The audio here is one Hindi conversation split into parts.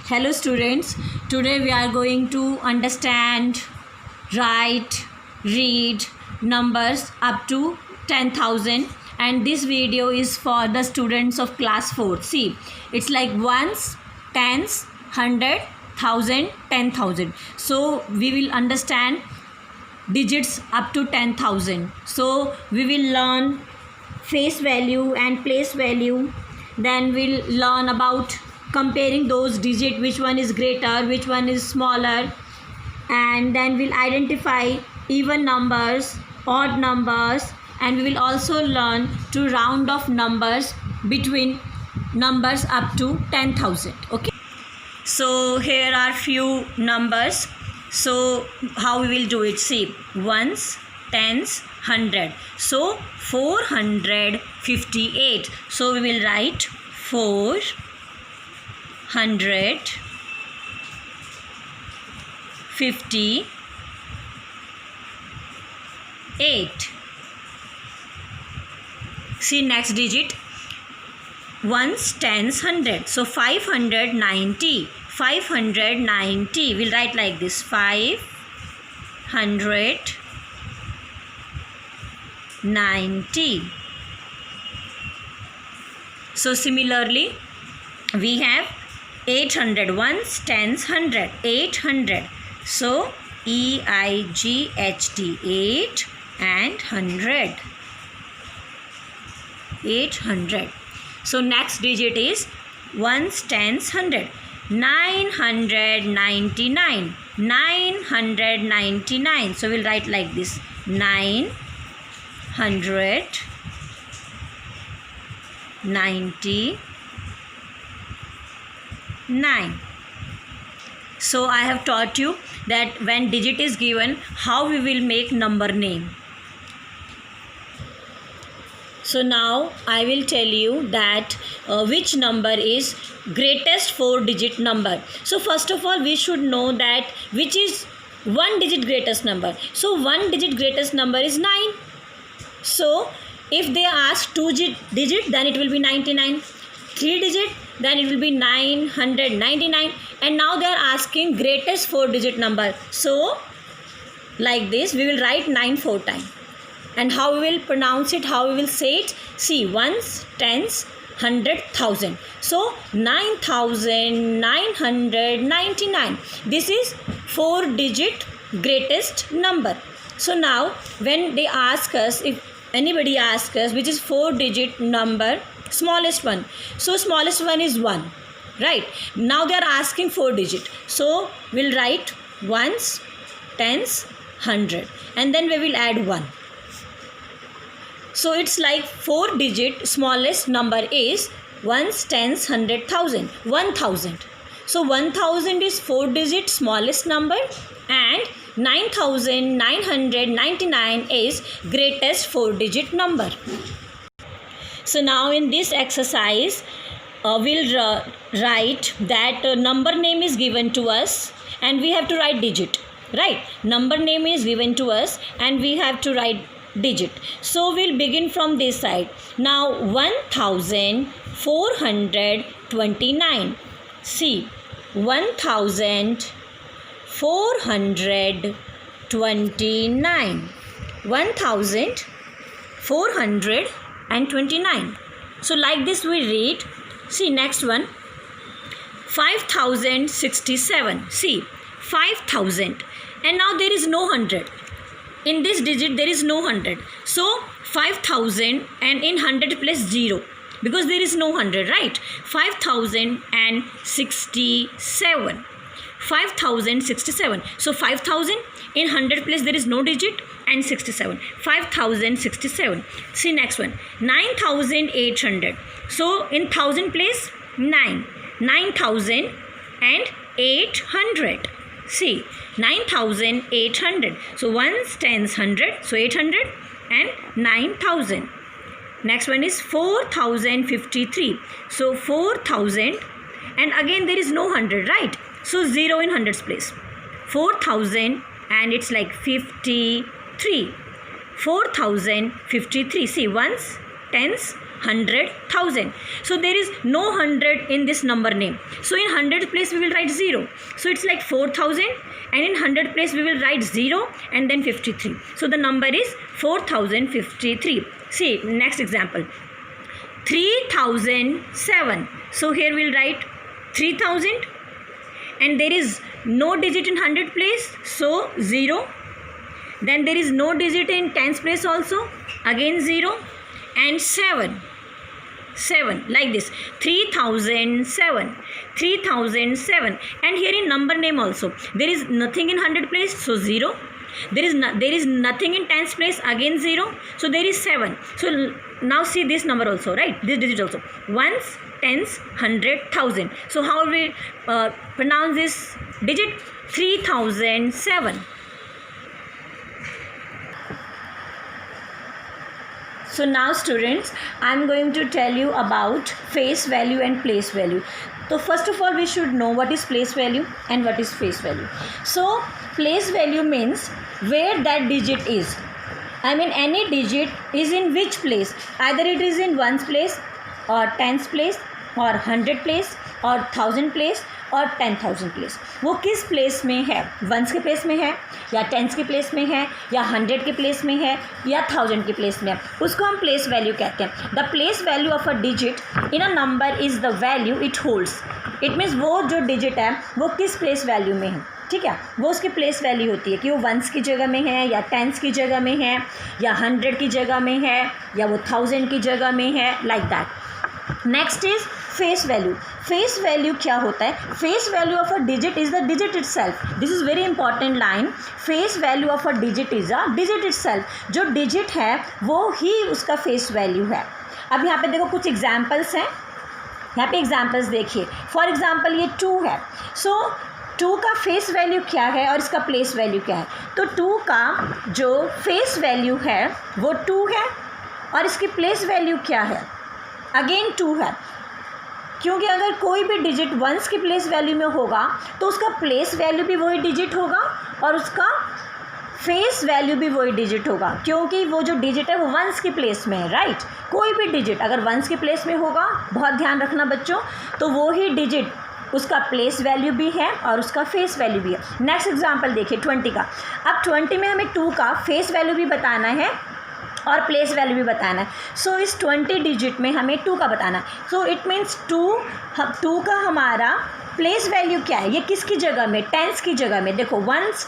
Hello students, today we are going to understand, write, read numbers up to 10,000 and this video is for the students of class 4. See, it's like ones, tens, 100, 1000, 10,000. So we will understand digits up to 10,000. So we will learn face value and place value. Then we'll learn about comparing those digits, which one is greater, which one is smaller, and then we'll identify even numbers, odd numbers, and we will also learn to round off numbers between numbers up to 10,000. Okay, so here are few numbers. So how we will do it? See, ones, tens, 100. So 458. So we will write 458. See next digit, ones, tens, 100. So 590. 590. We'll write like this: 590. So similarly, we have 800. Ones, tens, 100. 800. So EIGHT, 8 and 100. 800. So next digit is ones, tens, 100. 999. 999. So we'll write like this: 999. So I have taught you that when digit is given, how we will make number name. So now I will tell you that which number is greatest 4-digit number. So first of all, we should know that which is 1-digit greatest number. So 1-digit greatest number is 9. So if they ask 2-digit, then it will be 99. 3-digit, then it will be 999. And now they are asking greatest 4-digit number. So like this, we will write 9 4 times. And how we will pronounce it, how we will say it? See, ones, tens, 100, 1000. So 9,999. This is 4-digit greatest number. So now when they ask us, if anybody asks us which is 4-digit number, smallest one. So smallest one is 1. Right? Now they are asking 4-digit. So we'll write ones, tens, 100. And then we will add 1. So it's like 4-digit smallest number is ones, tens, 100, 1000. 1000. So 1000 is 4-digit smallest number and 9,999 is greatest 4-digit number. So now in this exercise, we'll write that number name is given to us and we have to write digit. Right? Number name is given to us and we have to write digit. So we'll begin from this side. Now 1429. See, 1429. 1429. So like this we read. See next one, 5067. See, 5000. And now there is no 100. In this digit there is no 100. So 5000 and in 100 plus 0 because there is no 100, right? 5067. 5067. So 5000 in 100 place there is no digit and 67. 5067. See next one, 9800. So in 1000 place 9. 9800. See, 9,800. So ones, tens, 100. So 800 and 9,000. Next one is 4053. So 4000 and again there is no 100, right? So 0 in 100's place. 4000 and it's like 53. 4053. See, ones, tens, 100,000. So there is no 100 in this number name. So in 100 place we will write 0. So it's like 4,000, and in 100 place we will write 0 and then 53. So the number is 4053. See next example, 3007. So here we'll write 3000, and there is no digit in 100 place, so 0. Then there is no digit in tens place also, again 0, and 7 like this, 3007, 3007. And here in number name also there is nothing in 100 place, so 0. There is nothing in tens place, again 0, so there is 7. So now see this number also, right, this digit also, ones, tens, 100,000. So how we pronounce this digit? 3007. So now students, I am going to tell you about face value and place value. So first of all, we should know what is place value and what is face value. So place value means where that digit is. I mean any digit is in which place. Either it is in ones place or tens place or 100 place और 1000 प्लेस और 10,000 प्लेस. वो किस प्लेस में है? वंस के प्लेस में है या टेंस के प्लेस में है या 100 के प्लेस में है या 1000 के प्लेस में है, उसको हम प्लेस वैल्यू कहते हैं. The place value of a digit in a number is the value it holds. It means वो जो डिजिट है वो किस प्लेस वैल्यू में है, ठीक है, वो उसकी प्लेस वैल्यू होती है कि वो वंस की जगह में है या टेंस की जगह में है या 100 की जगह में है या वो 1000 की जगह में है, like that. Next is face value. Face value क्या होता है? Face value of a digit is the digit itself. This is very important line. Face value of a digit is a digit itself. जो डिजिट है वो ही उसका फेस वैल्यू है. अब यहाँ पे देखो कुछ एग्जाम्पल्स हैं, यहाँ पे एग्जाम्पल्स देखिए. फॉर एग्जाम्पल ये 2 है. सो 2 का फेस वैल्यू क्या है और इसका प्लेस वैल्यू क्या है? तो 2 का जो फेस वैल्यू है वो 2 है और इसकी प्लेस वैल्यू क्या है? अगेन 2 है, क्योंकि अगर कोई भी डिजिट वंस की प्लेस वैल्यू में होगा तो उसका प्लेस वैल्यू भी वही डिजिट होगा और उसका फेस वैल्यू भी वही डिजिट होगा, क्योंकि वो जो डिजिट है वो वंस की प्लेस में है, राइट. कोई भी डिजिट अगर वंस की प्लेस में होगा, बहुत ध्यान रखना बच्चों, तो वो ही डिजिट उसका प्लेस वैल्यू भी है और उसका फेस वैल्यू भी है. नेक्स्ट एग्जाम्पल देखिए 20 का. अब 20 में हमें 2 का फेस वैल्यू भी बताना है और प्लेस वैल्यू भी बताना है. सो इस 20 डिजिट में हमें 2 का बताना है. सो इट मीन्स 2 का हमारा प्लेस वैल्यू क्या है? ये किसकी जगह में? टेंस की जगह में. देखो वंस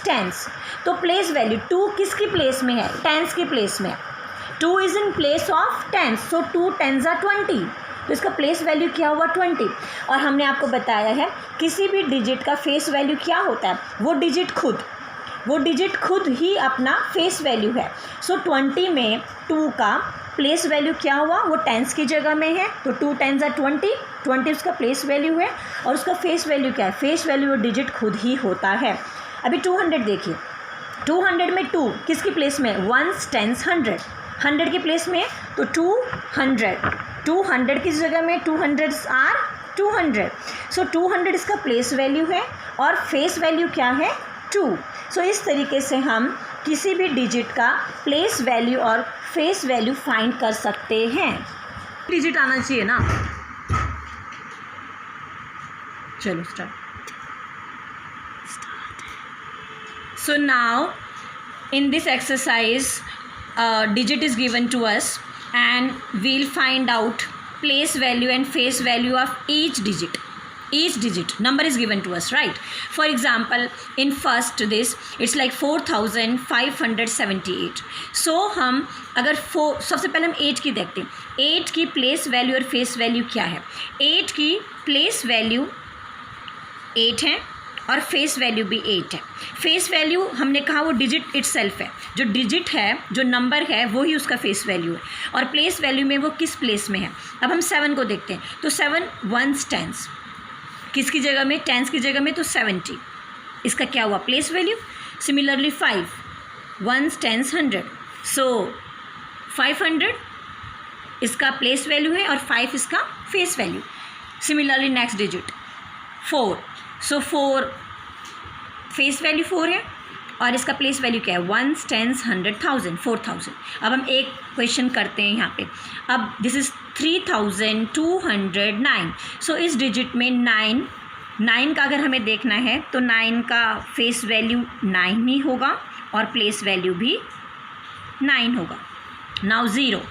टेंस, तो प्लेस वैल्यू 2 किसकी प्लेस में है? टेंस की प्लेस में. 2 is in place of tens, so 2 tens are 20. तो इसका प्लेस वैल्यू क्या हुआ? 20. और हमने आपको बताया है किसी भी डिजिट का फेस वैल्यू क्या होता है? वो डिजिट खुद ही अपना फेस वैल्यू है. सो 20 में 2 का प्लेस वैल्यू क्या हुआ? वो टेंस की जगह में है, तो 2 टेंस आर 20 उसका प्लेस वैल्यू है. और उसका फेस वैल्यू क्या है? फेस वैल्यू वो डिजिट खुद ही होता है. अभी 200 देखिए. 200 में 2 किसकी प्लेस में? वंस टेंस 100 की प्लेस में, तो 200 की जगह में 200 आर 200. सो 200 इसका प्लेस वैल्यू है और फेस वैल्यू क्या है? 2. सो इस तरीके से हम किसी भी डिजिट का प्लेस वैल्यू और फेस वैल्यू फाइंड कर सकते हैं. डिजिट आना चाहिए ना. चलो start. So now in this exercise digit is given to us and we'll find out place value and face value of each digit. Each digit number is given to us, right? For example, in first this it's like 4578. So हम अगर सबसे पहले हम 8 की देखते हैं. 8 की प्लेस वैल्यू और फेस वैल्यू क्या है? 8 की प्लेस वैल्यू 8 है और फेस वैल्यू भी 8 है. फेस वैल्यू हमने कहा वो डिजिट इटसेल्फ है. जो डिजिट है, जो नंबर है, वो ही उसका फेस वैल्यू है. और प्लेस वैल्यू में वो किस प्लेस में है? अब हम 7 को देखते हैं. तो 7 वंस टेंस, किसकी जगह में? टेंस की जगह में, तो 70. इसका क्या हुआ? Place value. Similarly 5 ones tens 100, सो 500 इसका प्लेस वैल्यू है और 5 इसका face value. Similarly next digit 4, सो 4 फेस वैल्यू 4 है और इसका प्लेस वैल्यू क्या है, 1s, 10s, 100, 1000, 4000। अब हम एक क्वेश्चन करते हैं यहाँ पे। अब दिस इज़ 3209। सो इस डिजिट में 9 का अगर हमें देखना है तो 9 का फेस वैल्यू 9 ही होगा और प्लेस वैल्यू भी 9 होगा। नाउ 0,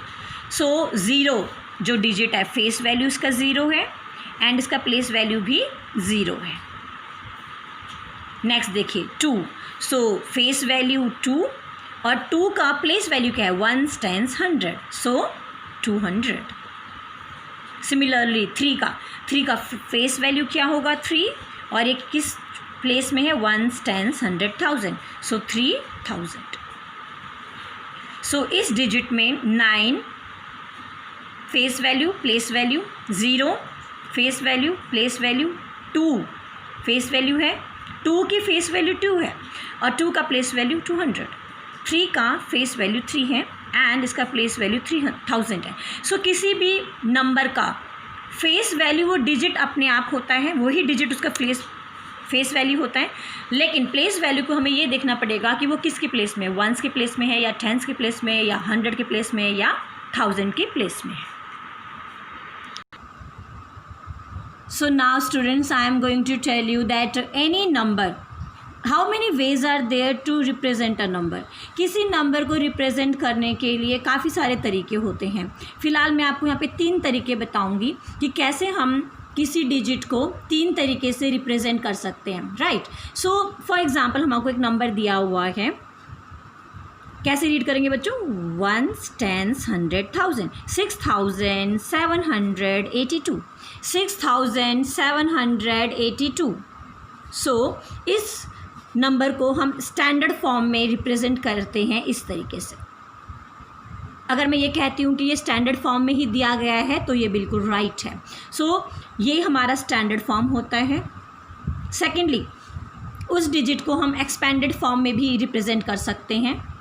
सो 0 जो डिजिट है फेस वैल्यू इसका 0 है एंड इसका प्लेस वैल्यू भी 0 है। नेक्स्ट देखिए 2, सो फेस वैल्यू 2 और 2 का प्लेस वैल्यू क्या है, 1s, 10s, 100, सो 200। सिमिलरली 3 का फेस वैल्यू क्या होगा, 3, और एक किस प्लेस में है, 1s, 10s, 100, 1000, सो 3000। सो इस डिजिट में 9 face value place value, 0 face value place value, 2 face value है, 2 की फेस वैल्यू 2 है और 2 का प्लेस वैल्यू 200, 3 का फेस वैल्यू 3 है एंड इसका प्लेस वैल्यू 3000 है। सो किसी भी नंबर का फेस वैल्यू वो डिजिट अपने आप होता है, वही डिजिट उसका फेस वैल्यू होता है, लेकिन प्लेस वैल्यू को हमें ये देखना पड़ेगा कि वो किसके प्लेस में, 1s के प्लेस में है या 10s के प्लेस में है या 100 के प्लेस में है या 1000 के प्लेस में है। So now students, I am going to tell you that any number, how many ways are there to represent a number? किसी नंबर को रिप्रेजेंट करने के लिए काफ़ी सारे तरीके होते हैं। फ़िलहाल मैं आपको यहाँ पे 3 तरीके बताऊँगी कि कैसे हम किसी डिजिट को 3 तरीके से रिप्रेजेंट कर सकते हैं, राइट। सो फॉर एग्ज़ाम्पल हमको एक नंबर दिया हुआ है, कैसे रीड करेंगे बच्चों, 1s, 10s, 100, 1000, 6782, 6782। सो इस नंबर को हम स्टैंडर्ड फॉर्म में रिप्रेजेंट करते हैं इस तरीके से। अगर मैं ये कहती हूँ कि ये स्टैंडर्ड फॉर्म में ही दिया गया है तो ये बिल्कुल राइट है। सो ये हमारा स्टैंडर्ड फॉर्म होता है। सेकेंडली, उस डिजिट को हम एक्सपेंडेड फॉर्म में भी रिप्रेजेंट कर सकते हैं,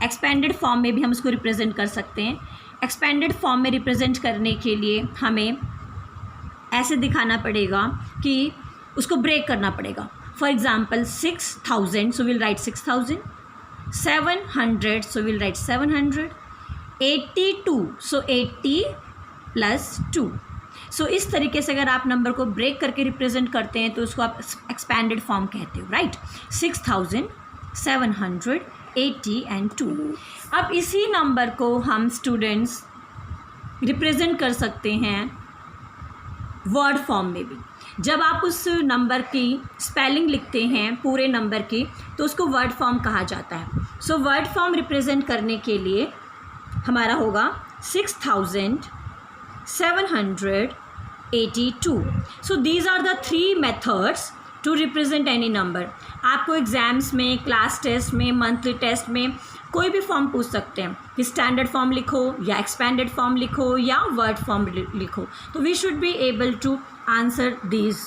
एक्सपेंडेड फॉर्म में भी हम उसको रिप्रेजेंट कर सकते हैं। एक्सपेंडेड फॉर्म में रिप्रेजेंट करने के लिए हमें ऐसे दिखाना पड़ेगा कि उसको ब्रेक करना पड़ेगा। For example 6000, so will write 6000, 700, so will write 700, 82, सो 80 + 2। सो इस तरीके से अगर आप नंबर को ब्रेक करके रिप्रेजेंट करते हैं तो उसको आप एक्सपेंडेड फॉर्म कहते हो, राइट। 6000, 700, 80 and 2। अब इसी नंबर को हम स्टूडेंट्स रिप्रेजेंट कर सकते हैं वर्ड फॉर्म में भी। जब आप उस नंबर की स्पेलिंग लिखते हैं पूरे नंबर की तो उसको वर्ड फॉर्म कहा जाता है। सो वर्ड फॉर्म रिप्रेजेंट करने के लिए हमारा होगा 6782। So these are the 3 methods to represent any number. आपको एग्ज़ाम्स में, क्लास टेस्ट में, मंथली टेस्ट में कोई भी फॉर्म पूछ सकते हैं कि स्टैंडर्ड फॉर्म लिखो या एक्सपेंडेड फॉर्म लिखो या वर्ड फॉर्म लिखो, तो we should be able to answer these